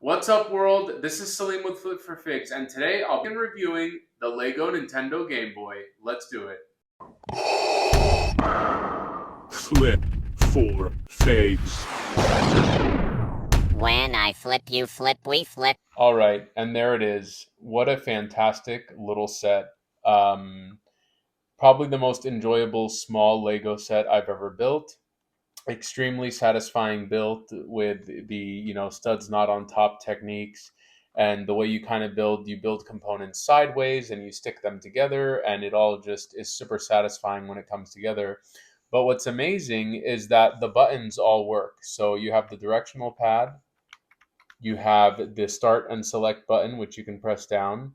What's up, world? This is Salim with Flip for Figs, and today I'll be reviewing the LEGO Nintendo Game Boy. Let's do it. Flip for Figs. When I flip, you flip, we flip. All right, and there it is. What a fantastic little set. Probably the most enjoyable small LEGO set I've ever built. Extremely satisfying build with the studs not on top techniques, and the way you build components sideways and you stick them together, and it all just is super satisfying when it comes together. But what's amazing is that the buttons all work. So you have the directional pad, you have the start and select button, which you can press down.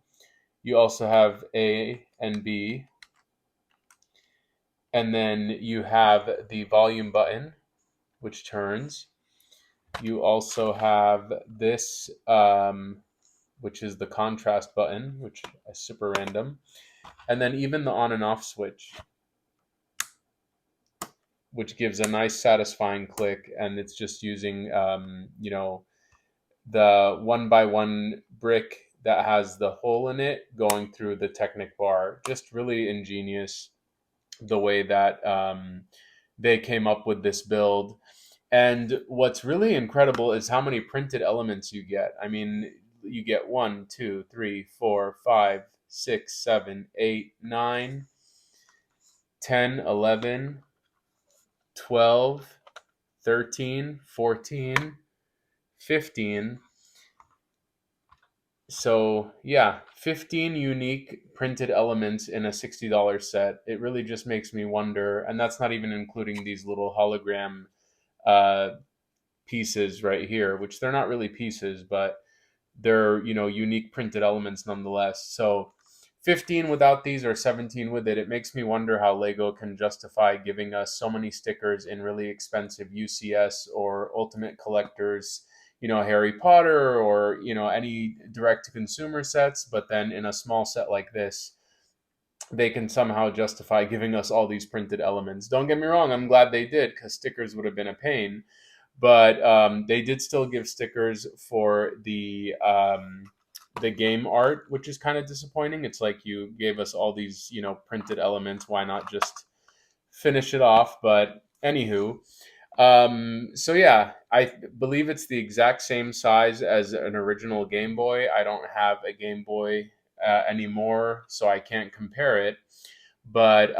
You also have A and B, and then you have the volume button, which turns. You also have this, which is the contrast button, which is super random. And then even the on and off switch, which gives a nice satisfying click. And it's just using, the one by one brick that has the hole in it going through the Technic bar. Just really ingenious the way that they came up with this build. And what's really incredible is how many printed elements you get. I mean, you get 1, 2, 3, 4, 5, 6, 7, 8, 9, 10, 11, 12, 13, 14, 15. So, yeah, 15 unique printed elements in a $60 set. It really just makes me wonder, and that's not even including these little hologram uh, pieces right here, which they're not really pieces, but they're, unique printed elements nonetheless. So 15 without these or 17 with it, it makes me wonder how Lego can justify giving us so many stickers in really expensive UCS or Ultimate Collectors, Harry Potter, or, any direct to consumer sets, but then in a small set like this, they can somehow justify giving us all these printed elements. Don't get me wrong, I'm glad they did, because stickers would have been a pain. But they did still give stickers for the game art, which is kind of disappointing. It's like you gave us all these, printed elements. Why not just finish it off? But anywho, so yeah, I believe it's the exact same size as an original Game Boy. I don't have a Game Boy anymore, so I can't compare it. But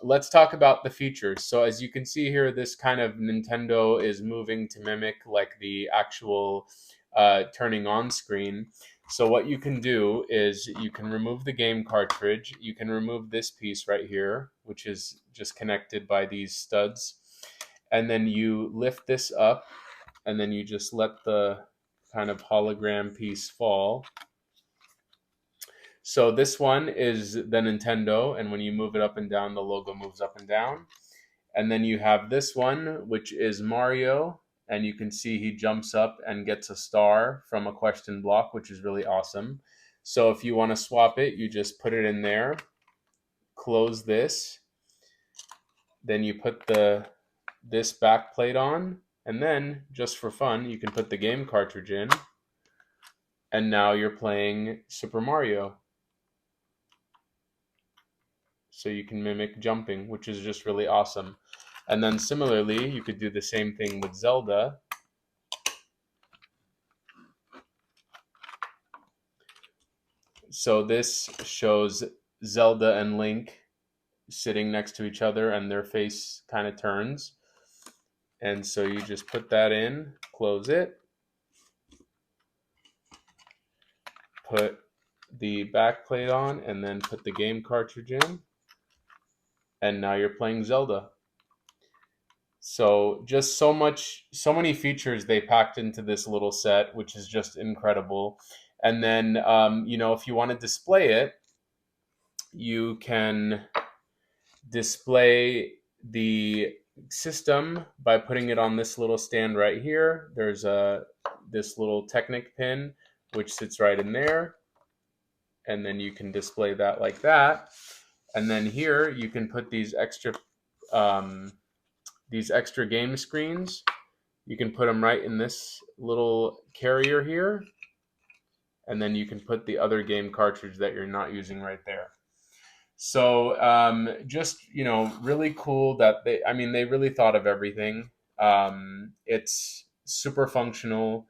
let's talk about the features. So as you can see here, this kind of Nintendo is moving to mimic like the actual turning on screen. So what you can do is you can remove the game cartridge. You can remove this piece right here, which is just connected by these studs. And then you lift this up, and then you just let the kind of hologram piece fall. So this one is the Nintendo, and when you move it up and down, the logo moves up and down. And then you have this one, which is Mario, and you can see he jumps up and gets a star from a question block, which is really awesome. So if you want to swap it, you just put it in there, close this, then you put this back plate on, and then just for fun, you can put the game cartridge in, and now you're playing Super Mario. So you can mimic jumping, which is just really awesome. And then similarly, you could do the same thing with Zelda. So this shows Zelda and Link sitting next to each other, and their face kind of turns. And so you just put that in, close it, put the back plate on, and then put the game cartridge in. And now you're playing Zelda. So just so many features they packed into this little set, which is just incredible. And then, if you want to display it, you can display the system by putting it on this little stand right here. There's this little Technic pin, which sits right in there. And then you can display that like that. And then here you can put these extra game screens You can put them right in this little carrier here, and then you can put the other game cartridge that you're not using right there. So just really cool that they really thought of everything. It's super functional,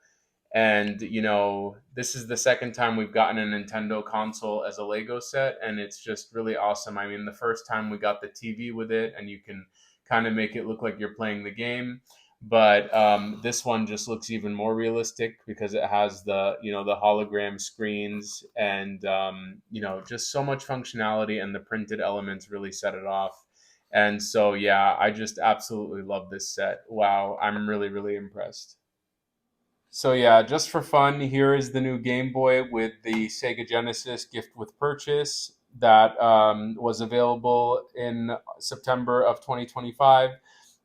and this is the second time we've gotten a Nintendo console as a Lego set, and it's just really awesome. I mean, the first time we got the TV with it, and you can kind of make it look like you're playing the game. But this one just looks even more realistic because it has the hologram screens, and just so much functionality, and the printed elements really set it off. And so yeah, I just absolutely love this set. Wow, I'm really really impressed. So yeah, just for fun, here is the new Game Boy with the Sega Genesis gift with purchase that was available in September of 2025.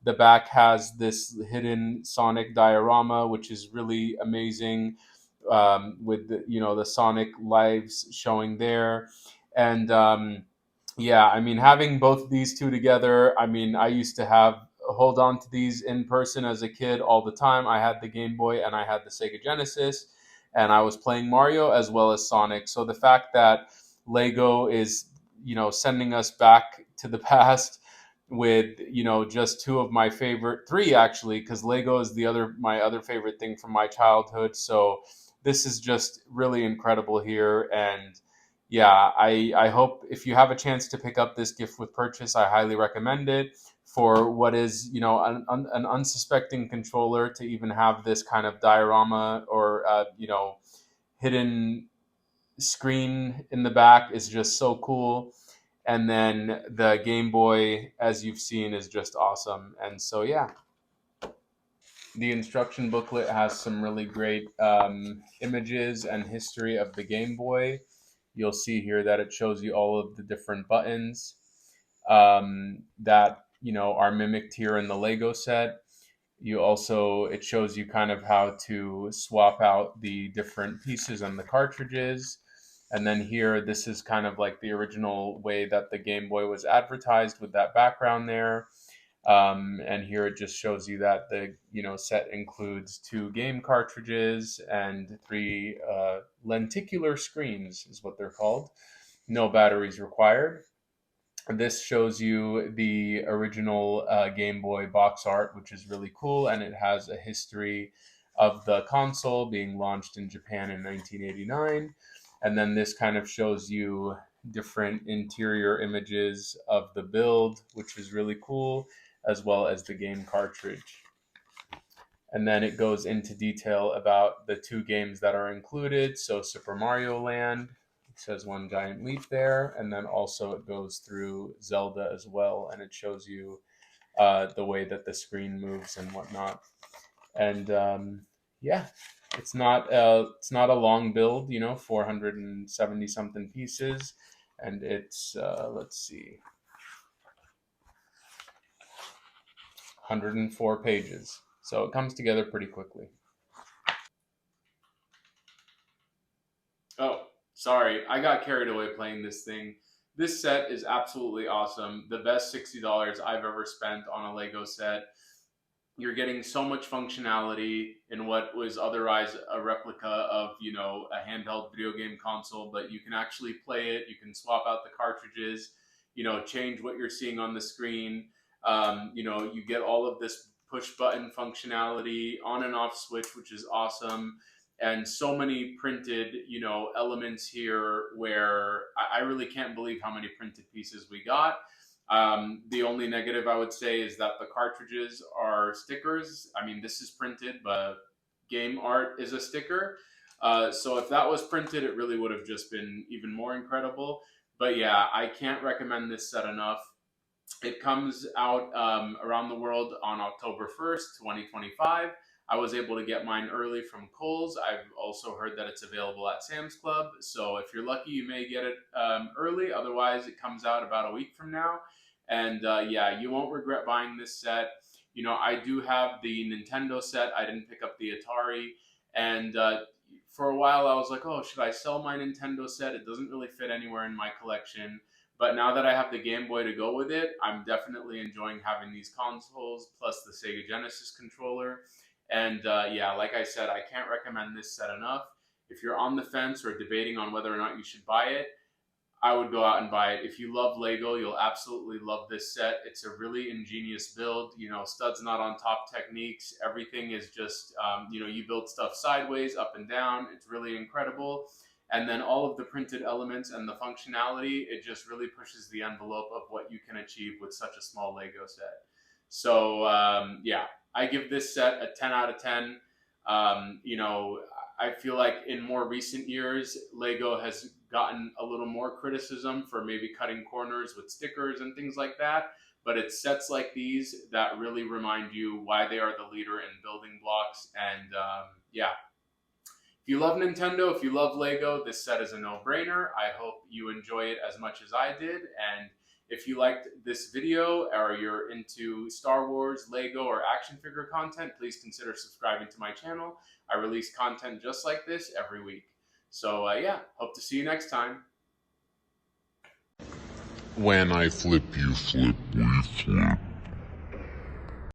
The back has this hidden Sonic diorama, which is really amazing, with the Sonic lives showing there, and yeah, I mean, having both these two together, I mean, I used to have hold on to these in person as a kid all the time. I had the Game Boy and I had the Sega Genesis, and I was playing Mario as well as Sonic. So the fact that Lego is, sending us back to the past with, just two of my favorite, three actually, because Lego is my other favorite thing from my childhood. So this is just really incredible here, and yeah, I hope if you have a chance to pick up this gift with purchase, I highly recommend it. For what is an unsuspecting controller to even have this kind of diorama or hidden screen in the back is just so cool. And then the Game Boy, as you've seen, is just awesome. And so yeah, the instruction booklet has some really great images and history of the Game Boy. You'll see here that it shows you all of the different buttons that are mimicked here in the Lego set. It shows you kind of how to swap out the different pieces and the cartridges. And then here, this is kind of like the original way that the Game Boy was advertised with that background there. And here it just shows you that the set includes two game cartridges and three lenticular screens, is what they're called. No batteries required. This shows you the original Game Boy box art, which is really cool, and it has a history of the console being launched in Japan in 1989. And then this kind of shows you different interior images of the build, which is really cool, as well as the game cartridge. And then it goes into detail about the two games that are included. So Super Mario Land, it says One Giant Leap there, and then also it goes through Zelda as well, and it shows you the way that the screen moves and whatnot. And yeah, it's not a long build, 470 something pieces, and it's let's see, 104 pages. So it comes together pretty quickly. Oh, sorry. I got carried away playing this thing. This set is absolutely awesome. The best $60 I've ever spent on a Lego set. You're getting so much functionality in what was otherwise a replica of, a handheld video game console, but you can actually play it. You can swap out the cartridges, change what you're seeing on the screen. You get all of this push button functionality, on and off switch, which is awesome, and so many printed elements here where I really can't believe how many printed pieces we got. The only negative I would say is that the cartridges are stickers. I mean, this is printed, but game art is a sticker. So if that was printed, it really would have just been even more incredible. But yeah, I can't recommend this set enough. It comes out around the world on October 1st, 2025. I was able to get mine early from Kohl's. I've also heard that it's available at Sam's Club. So if you're lucky, you may get it early. Otherwise, it comes out about a week from now. And yeah, you won't regret buying this set. I do have the Nintendo set. I didn't pick up the Atari. And for a while, I was like, oh, should I sell my Nintendo set? It doesn't really fit anywhere in my collection. But now that I have the Game Boy to go with it, I'm definitely enjoying having these consoles plus the Sega Genesis controller. And yeah, like I said, I can't recommend this set enough. If you're on the fence or debating on whether or not you should buy it, I would go out and buy it. If you love Lego, you'll absolutely love this set. It's a really ingenious build. You know, studs not on top techniques. Everything is just, you know, you build stuff sideways, up and down. It's really incredible. And then all of the printed elements and the functionality, it just really pushes the envelope of what you can achieve with such a small Lego set. So, yeah, I give this set a 10 out of 10. You know, I feel like in more recent years, Lego has gotten a little more criticism for maybe cutting corners with stickers and things like that. But it's sets like these that really remind you why they are the leader in building blocks. And yeah, if you love Nintendo, if you love Lego, this set is a no-brainer. I hope you enjoy it as much as I did. And if you liked this video or you're into Star Wars, Lego, or action figure content, please consider subscribing to my channel. I release content just like this every week. So yeah, hope to see you next time. When I flip, you flip, we flip.